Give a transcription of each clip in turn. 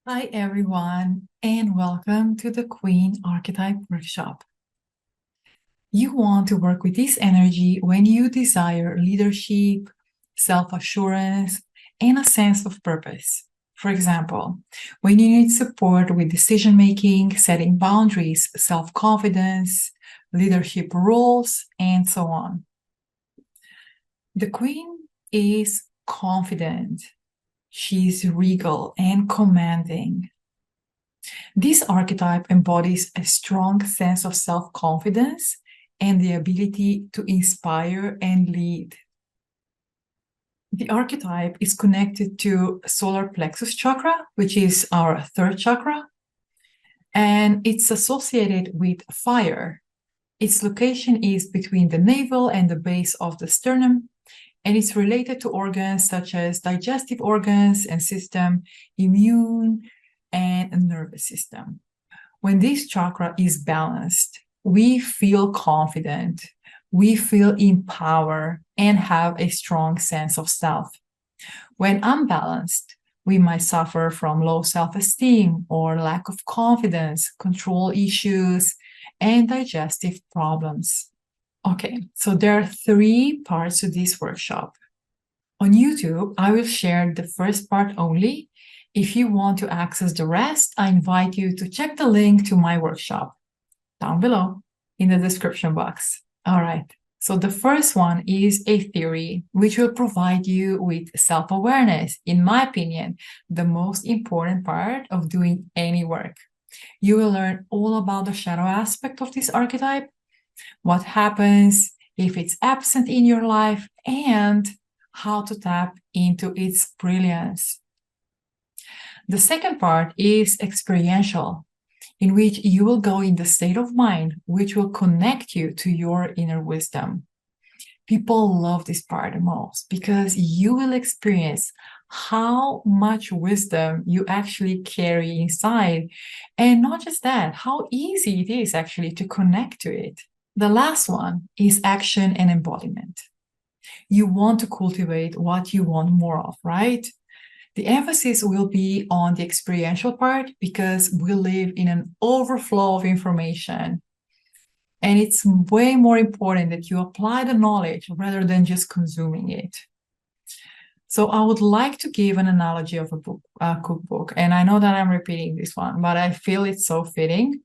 Hi, everyone, and welcome to the Queen Archetype Workshop. You want to work with this energy when you desire leadership, self-assurance, and a sense of purpose. For example, when you need support with decision-making, setting boundaries, self-confidence, leadership roles, and so on. The Queen is confident. She's regal and commanding. This archetype embodies a strong sense of self-confidence and the ability to inspire and lead. The archetype is connected to solar plexus chakra, which is our third chakra, and it's associated with fire. Its location is between the navel and the base of the sternum, and it's related to organs such as digestive organs and system, immune, and nervous system. When this chakra is balanced, we feel confident, we feel empowered, and have a strong sense of self. When unbalanced, we might suffer from low self-esteem or lack of confidence, control issues, and digestive problems. Okay, so there are 3 parts to this workshop. On YouTube, I will share the first part only. If you want to access the rest, I invite you to check the link to my workshop down below in the description box. All right, so the first one is a theory which will provide you with self-awareness. In my opinion, the most important part of doing any work. You will learn all about the shadow aspect of this archetype, what happens if it's absent in your life, and how to tap into its brilliance. The second part is experiential, in which you will go in the state of mind which will connect you to your inner wisdom. People love this part the most because you will experience how much wisdom you actually carry inside, and not just that, how easy it is actually to connect to it. The last one is action and embodiment. You want to cultivate what you want more of, right? The emphasis will be on the experiential part because we live in an overflow of information. And it's way more important that you apply the knowledge rather than just consuming it. So I would like to give an analogy of a cookbook. And I know that I'm repeating this one, but I feel it's so fitting.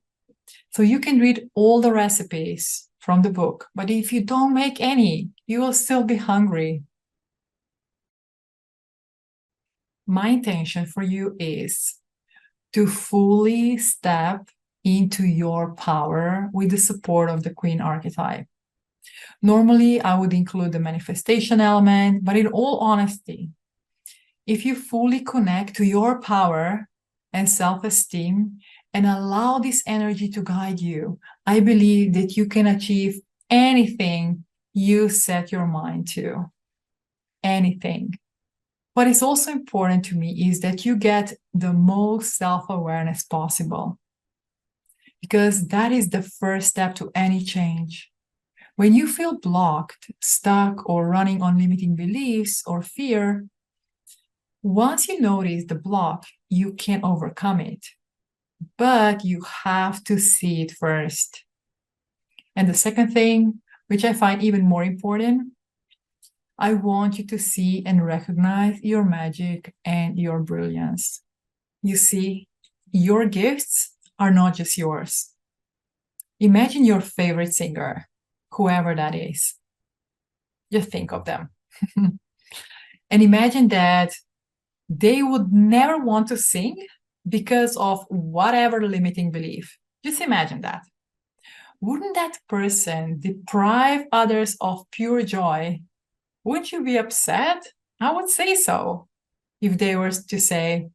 So you can read all the recipes from the book, but if you don't make any, you will still be hungry. My intention for you is to fully step into your power with the support of the Queen Archetype. Normally, I would include the manifestation element, but in all honesty, if you fully connect to your power and self-esteem and allow this energy to guide you, I believe that you can achieve anything you set your mind to. Anything. What is also important to me is that you get the most self-awareness possible, because that is the first step to any change. When you feel blocked, stuck, or running on limiting beliefs or fear, once you notice the block, you can overcome it, but you have to see it first. And the second thing, which I find even more important, I want you to see and recognize your magic and your brilliance. You see, your gifts are not just yours. Imagine your favorite singer, whoever that is. Just think of them. And imagine that they would never want to sing because of whatever limiting belief. Just imagine that. Wouldn't that person deprive others of pure joy? Wouldn't you be upset? I would say so. If they were to say,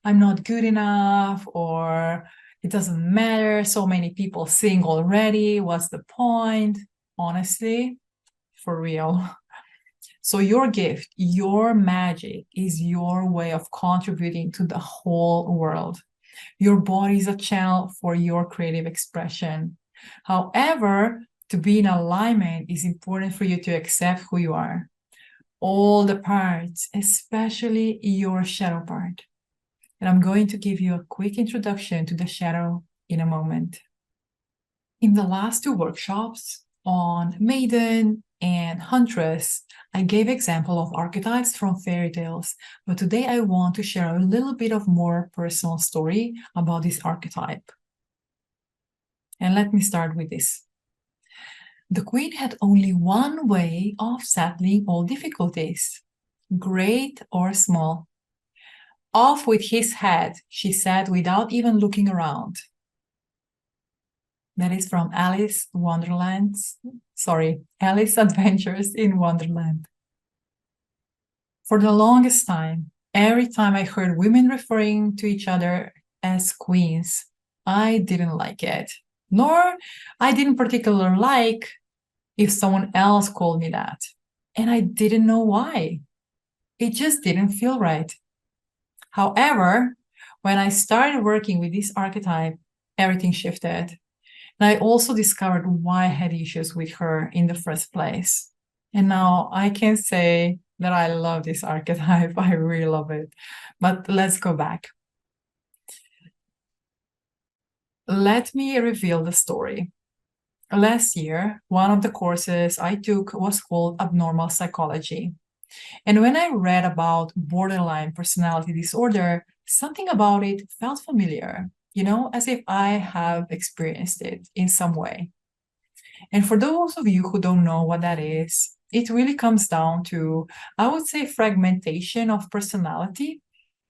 I'm not good enough, or it doesn't matter, so many people sing already, what's the point? Honestly, for real. So your gift, your magic is your way of contributing to the whole world. Your body is a channel for your creative expression. However, to be in alignment is important for you to accept who you are. All the parts, especially your shadow part. And I'm going to give you a quick introduction to the shadow in a moment. In the last two workshops on Maiden and Huntress, I gave example of archetypes from fairy tales, but today I want to share a little bit of more personal story about this archetype. And let me start with this. The queen had only one way of settling all difficulties, great or small. Off with his head, she said without even looking around. That is from Alice Adventures in Wonderland. For the longest time, every time I heard women referring to each other as queens, I didn't like it. Nor I didn't particularly like if someone else called me that. And I didn't know why. It just didn't feel right. However, when I started working with this archetype, everything shifted. And I also discovered why I had issues with her in the first place. And now I can say that I love this archetype. I really love it. But let's go back. Let me reveal the story. Last year, one of the courses I took was called Abnormal Psychology. And when I read about borderline personality disorder, something about it felt familiar, as if I have experienced it in some way. And for those of you who don't know what that is, it really comes down to, I would say, fragmentation of personality,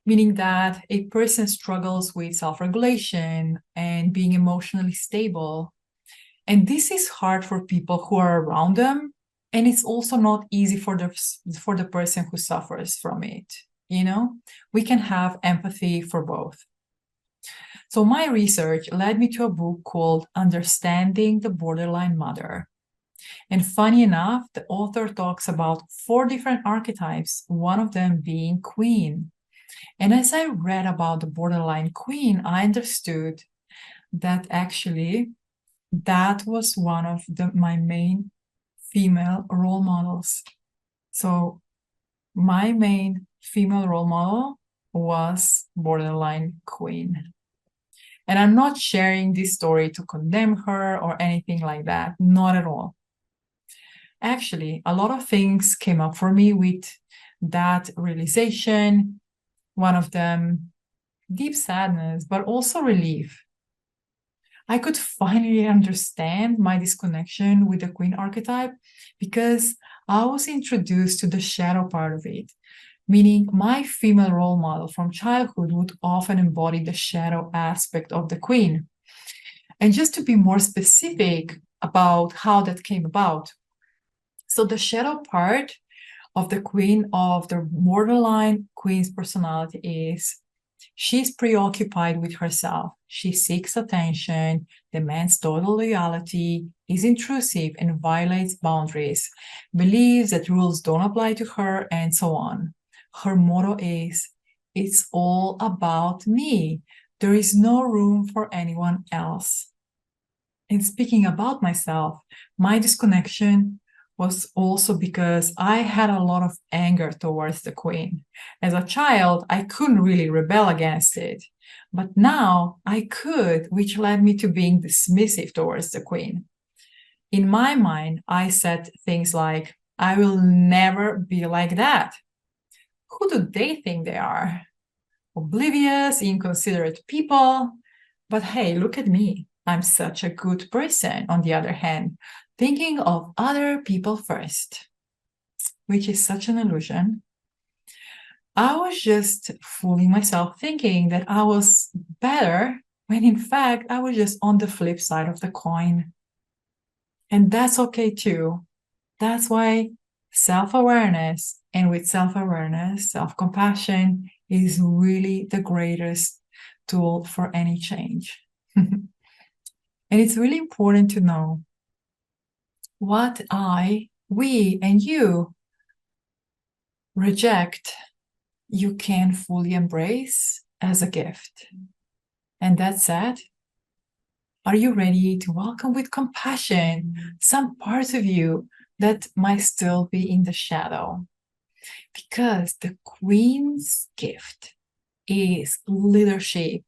meaning that a person struggles with self-regulation and being emotionally stable. And this is hard for people who are around them. And it's also not easy for the person who suffers from it. We can have empathy for both. So my research led me to a book called Understanding the Borderline Mother. And funny enough, the author talks about 4 different archetypes, one of them being queen. And as I read about the borderline queen, I understood that actually that was one of my main female role models. So my main female role model was borderline queen. And I'm not sharing this story to condemn her or anything like that, not at all. Actually, a lot of things came up for me with that realization. One of them, deep sadness, but also relief. I could finally understand my disconnection with the queen archetype because I was introduced to the shadow part of it, meaning my female role model from childhood would often embody the shadow aspect of the queen. And just to be more specific about how that came about, so the shadow part of the queen, of the borderline queen's personality, is she's preoccupied with herself. She seeks attention, demands total loyalty, is intrusive and violates boundaries, believes that rules don't apply to her, and so on. Her motto is, "It's all about me. There is no room for anyone else." And speaking about myself, my disconnection was also because I had a lot of anger towards the queen. As a child, I couldn't really rebel against it, but now I could, which led me to being dismissive towards the queen. In my mind, I said things like, "I will never be like that. Who do they think they are? Oblivious, inconsiderate people. But hey, look at me. I'm such a good person, on the other hand, thinking of other people first," which is such an illusion. I was just fooling myself thinking that I was better when in fact I was just on the flip side of the coin. And that's okay too. That's why self-awareness, and with self-awareness, self-compassion is really the greatest tool for any change. And it's really important to know what we, and you reject, you can fully embrace as a gift. And that said, are you ready to welcome with compassion some parts of you that might still be in the shadow? Because the queen's gift is leadership,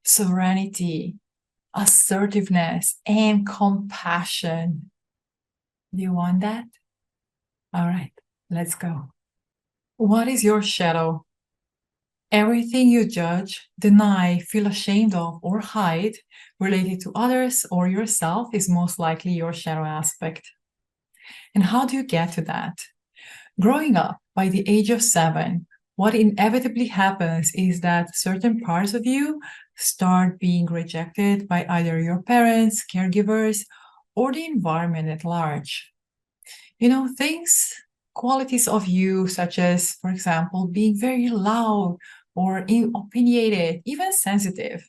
serenity, assertiveness, and compassion. Do you want that? All right, let's go. What is your shadow? Everything you judge, deny, feel ashamed of, or hide related to others or yourself is most likely your shadow aspect. And how do you get to that? Growing up, by the age of 7, what inevitably happens is that certain parts of you start being rejected by either your parents, caregivers, or the environment at large. Things, qualities of you, such as, for example, being very loud or opinionated, even sensitive.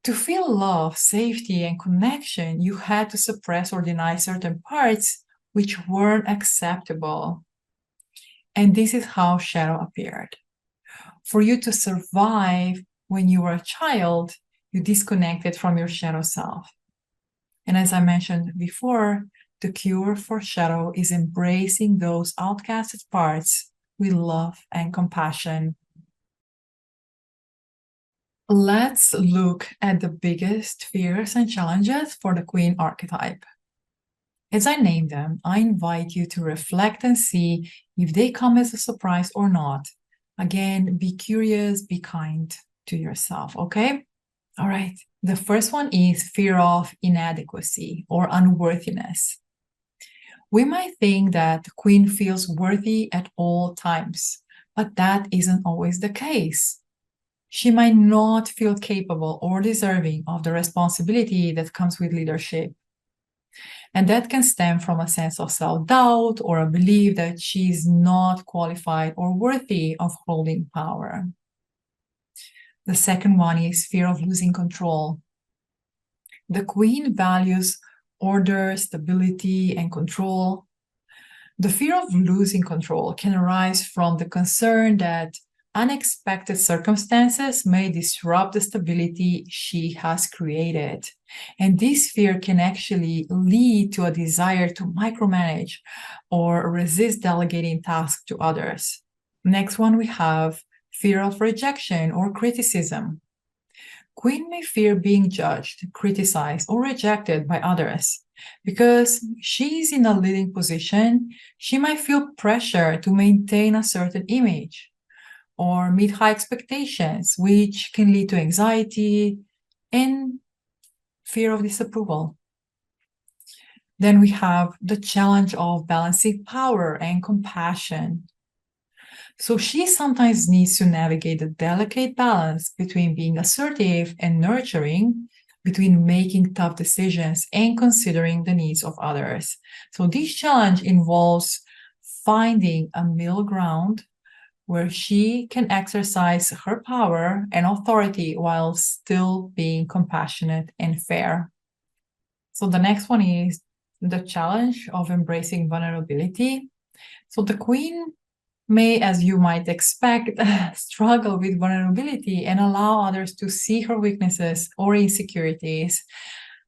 To feel love, safety, and connection, you had to suppress or deny certain parts which weren't acceptable. And this is how shadow appeared. For you to survive when you were a child, you disconnected from your shadow self. And as I mentioned before, the cure for shadow is embracing those outcasted parts with love and compassion. Let's look at the biggest fears and challenges for the Queen archetype. As I name them, I invite you to reflect and see if they come as a surprise or not. Again, be curious, be kind to yourself, okay? All right. The first one is fear of inadequacy or unworthiness. We might think that the Queen feels worthy at all times, but that isn't always the case. She might not feel capable or deserving of the responsibility that comes with leadership. And that can stem from a sense of self-doubt or a belief that she's not qualified or worthy of holding power. The second one is fear of losing control. The Queen values order, stability, and control. The fear of losing control can arise from the concern that unexpected circumstances may disrupt the stability she has created. And this fear can actually lead to a desire to micromanage or resist delegating tasks to others. Next one, we have fear of rejection or criticism. Queen may fear being judged, criticized, or rejected by others. Because she's in a leading position, she might feel pressure to maintain a certain image or meet high expectations, which can lead to anxiety and fear of disapproval. Then we have the challenge of balancing power and compassion. So she sometimes needs to navigate the delicate balance between being assertive and nurturing, between making tough decisions and considering the needs of others. So this challenge involves finding a middle ground where she can exercise her power and authority while still being compassionate and fair. So the next one is the challenge of embracing vulnerability. So the Queen may, as you might expect, struggle with vulnerability and allow others to see her weaknesses or insecurities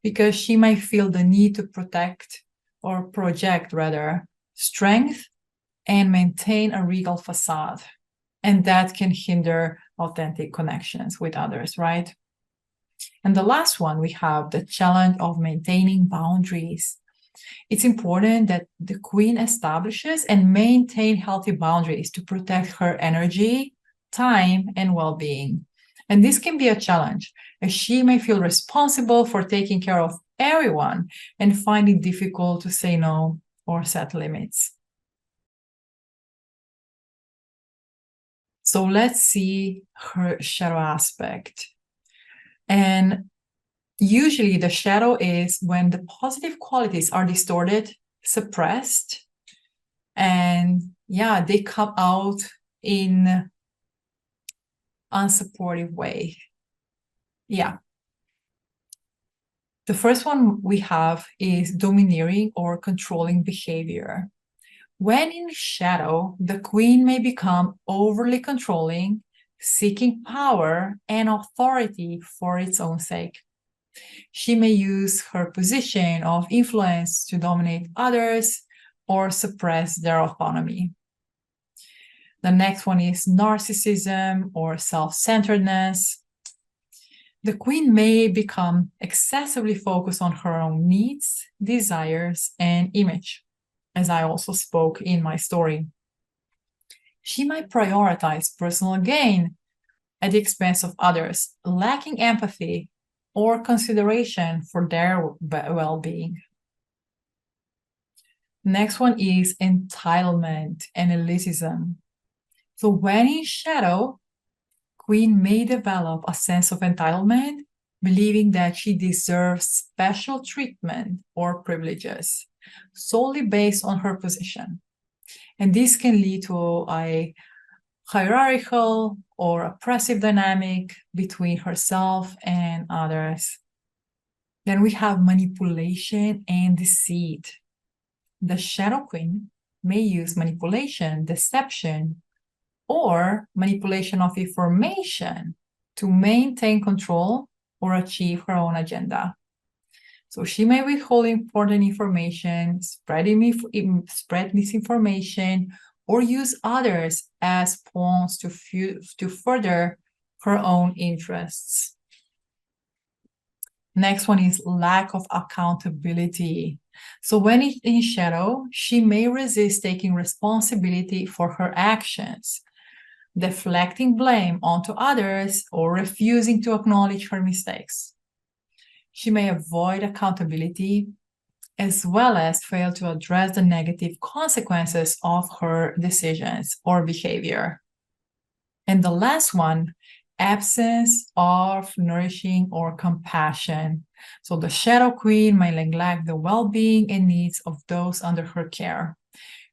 because she might feel the need to protect or project, rather, strength and maintain a regal facade. And that can hinder authentic connections with others, right? And the last one, we have the challenge of maintaining boundaries. It's important that the Queen establishes and maintain healthy boundaries to protect her energy, time, and well-being. And this can be a challenge, as she may feel responsible for taking care of everyone and find it difficult to say no or set limits. So let's see her shadow aspect. And usually the shadow is when the positive qualities are distorted, suppressed, and they come out in unsupportive way. The first one we have is domineering or controlling behavior. When in shadow, the Queen may become overly controlling, seeking power and authority for its own sake. She may use her position of influence to dominate others or suppress their autonomy. The next one is narcissism or self-centeredness. The queen may become excessively focused on her own needs, desires, and image, as I also spoke in my story. She might prioritize personal gain at the expense of others, lacking empathy or consideration for their well-being. Next one is entitlement and elitism. So when in shadow, Queen may develop a sense of entitlement, believing that she deserves special treatment or privileges solely based on her position. And this can lead to a hierarchical or oppressive dynamic between herself and others. Then we have manipulation and deceit. The Shadow Queen may use manipulation, deception, or manipulation of information to maintain control or achieve her own agenda. So she may withhold important information, spread misinformation, or use others as pawns to further her own interests. Next one is lack of accountability. So when in shadow, she may resist taking responsibility for her actions, deflecting blame onto others, or refusing to acknowledge her mistakes. She may avoid accountability as well as fail to address the negative consequences of her decisions or behavior. And the last one, absence of nourishing or compassion. So the Shadow Queen may neglect the well-being and needs of those under her care.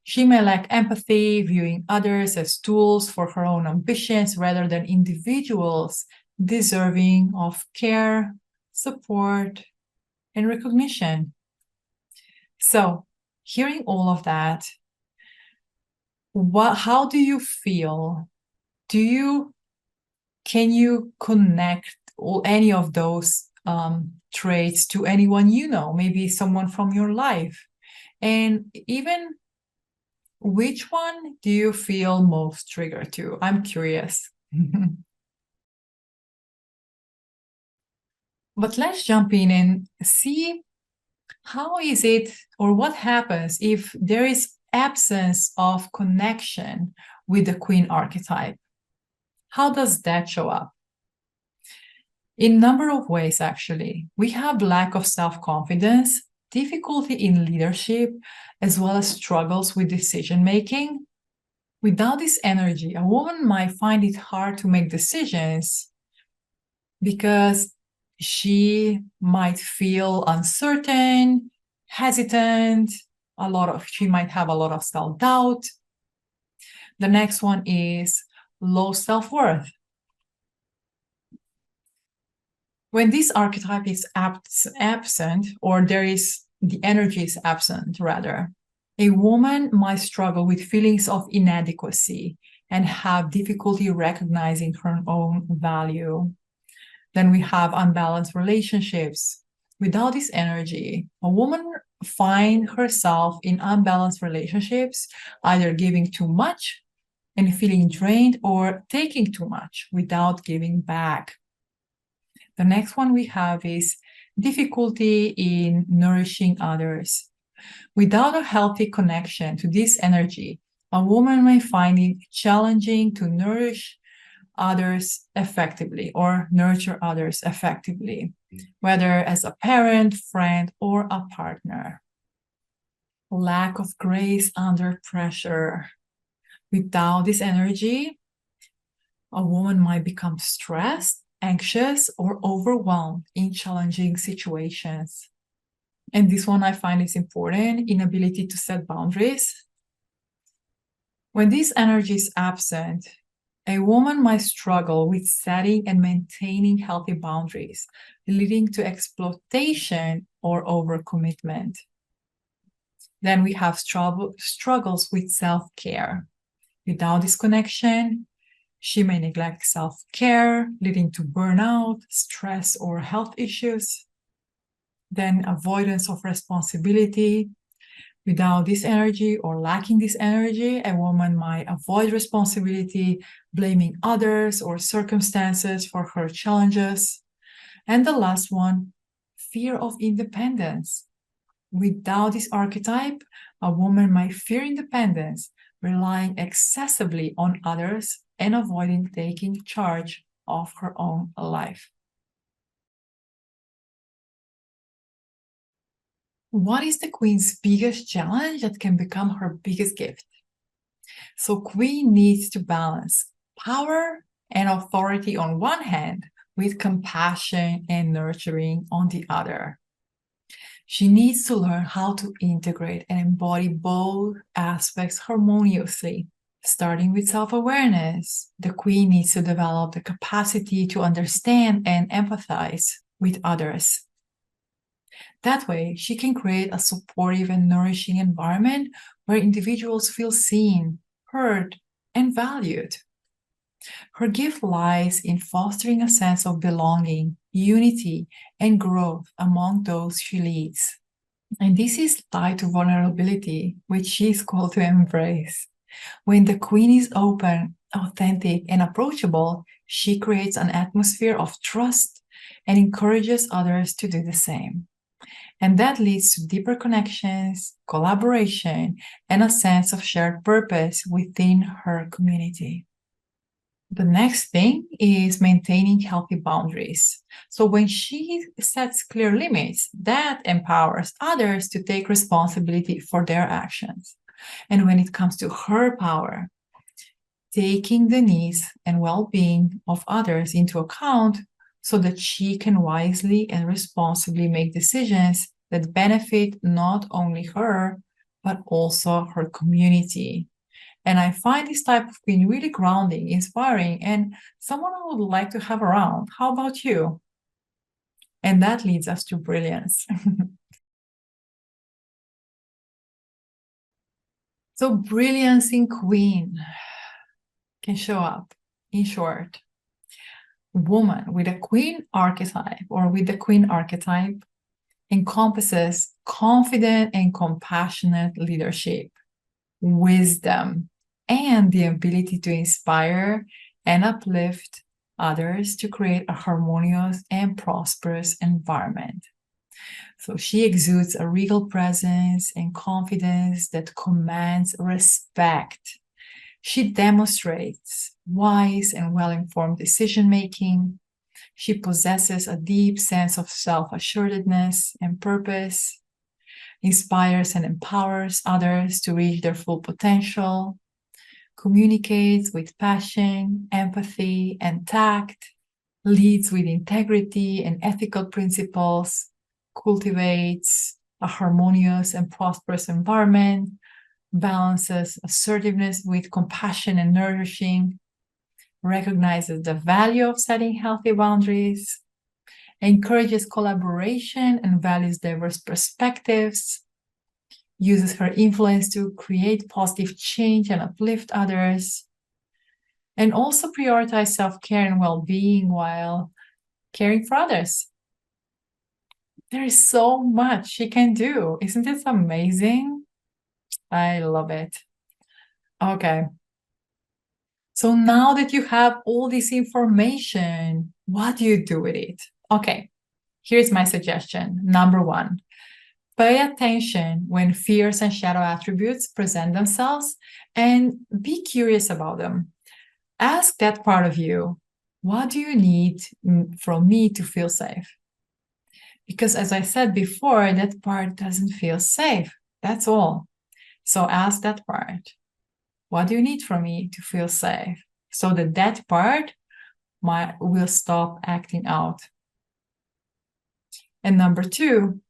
She may lack empathy, viewing others as tools for her own ambitions rather than individuals deserving of care, support, and recognition. So, hearing all of that, how do you feel? Can you connect any of those traits to anyone you know, maybe someone from your life? And even which one do you feel most triggered to? I'm curious. But let's jump in and see how is it or what happens if there is absence of connection with the Queen archetype. How does that show up? In a number of ways, actually. We have lack of self-confidence, difficulty in leadership, as well as struggles with decision-making. Without this energy, a woman might find it hard to make decisions because she might feel uncertain, hesitant, she might have a lot of self-doubt. The next one is low self-worth. When this archetype is absent, or the energy is absent, rather, a woman might struggle with feelings of inadequacy and have difficulty recognizing her own value. Then we have unbalanced relationships. Without this energy, a woman finds herself in unbalanced relationships, either giving too much and feeling drained, or taking too much without giving back. The next one we have is difficulty in nourishing others. Without a healthy connection to this energy, a woman may find it challenging to nourish others effectively or nurture others effectively, whether as a parent, friend, or a partner. Lack of grace under pressure. Without this energy, a woman might become stressed, anxious, or overwhelmed in challenging situations. And this one I find is important, inability to set boundaries. When this energy is absent, a woman might struggle with setting and maintaining healthy boundaries, leading to exploitation or overcommitment. Then we have struggles with self-care. Without this connection, she may neglect self-care, leading to burnout, stress, or health issues. Then avoidance of responsibility. Without this energy or lacking this energy, a woman might avoid responsibility, blaming others or circumstances for her challenges. And the last one, fear of independence. Without this archetype, a woman might fear independence, relying excessively on others and avoiding taking charge of her own life. What is the queen's biggest challenge that can become her biggest gift? So queen needs to balance power and authority on one hand with compassion and nurturing on the other. She needs to learn how to integrate and embody both aspects harmoniously. Starting with self-awareness, the queen needs to develop the capacity to understand and empathize with others. That way, she can create a supportive and nourishing environment where individuals feel seen, heard, and valued. Her gift lies in fostering a sense of belonging, unity, and growth among those she leads. And this is tied to vulnerability, which she is called to embrace. When the queen is open, authentic, and approachable, she creates an atmosphere of trust and encourages others to do the same. And that leads to deeper connections, collaboration, and a sense of shared purpose within her community. The next thing is maintaining healthy boundaries. So when she sets clear limits, that empowers others to take responsibility for their actions. And when it comes to her power, taking the needs and well-being of others into account so that she can wisely and responsibly make decisions that benefit not only her, but also her community. And I find this type of queen really grounding, inspiring, and someone I would like to have around. How about you? And that leads us to brilliance. So brilliance in queen can show up, in short. Woman with a queen archetype or with the queen archetype encompasses confident and compassionate leadership, wisdom, and the ability to inspire and uplift others to create a harmonious and prosperous environment. So she exudes a regal presence and confidence that commands respect. She demonstrates wise and well-informed decision-making. She possesses a deep sense of self-assuredness and purpose, inspires and empowers others to reach their full potential, communicates with passion, empathy, and tact, leads with integrity and ethical principles, cultivates a harmonious and prosperous environment, balances assertiveness with compassion and nourishing, recognizes the value of setting healthy boundaries, encourages collaboration and values diverse perspectives, uses her influence to create positive change and uplift others, and also prioritize self-care and well-being while caring for others. There is so much she can do. Isn't this amazing? I love it. Okay. So now that you have all this information, what do you do with it? Okay, here's my suggestion. Number one, pay attention when fears and shadow attributes present themselves and be curious about them. Ask that part of you, what do you need from me to feel safe? Because as I said before, that part doesn't feel safe. That's all. So ask that part. What do you need from me to feel safe? So that that part will stop acting out. And number two,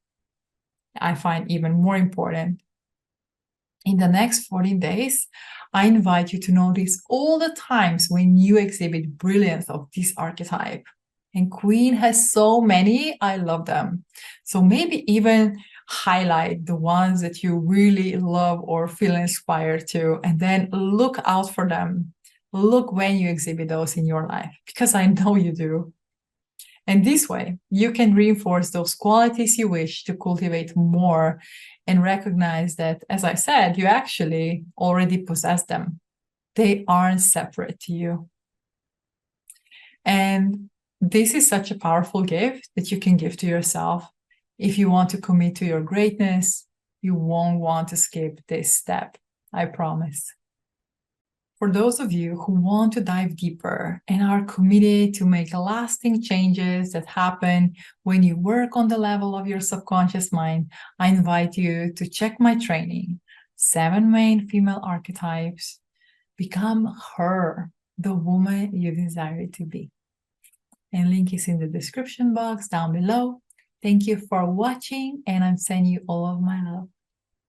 I find even more important. In the next 14 days, I invite you to notice all the times when you exhibit brilliance of this archetype. And Queen has so many, I love them. So maybe even highlight the ones that you really love or feel inspired to, and then look out for them. Look when you exhibit those in your life, because I know you do. And this way, you can reinforce those qualities you wish to cultivate more and recognize that, as I said, you actually already possess them. They aren't separate to you. And this is such a powerful gift that you can give to yourself. If you want to commit to your greatness, you won't want to skip this step, I promise. For those of you who want to dive deeper and are committed to make lasting changes that happen when you work on the level of your subconscious mind, I invite you to check my training, 7 Main Female Archetypes. Become her, the woman you desire to be. And link is in the description box down below. Thank you for watching, and I'm sending you all of my love.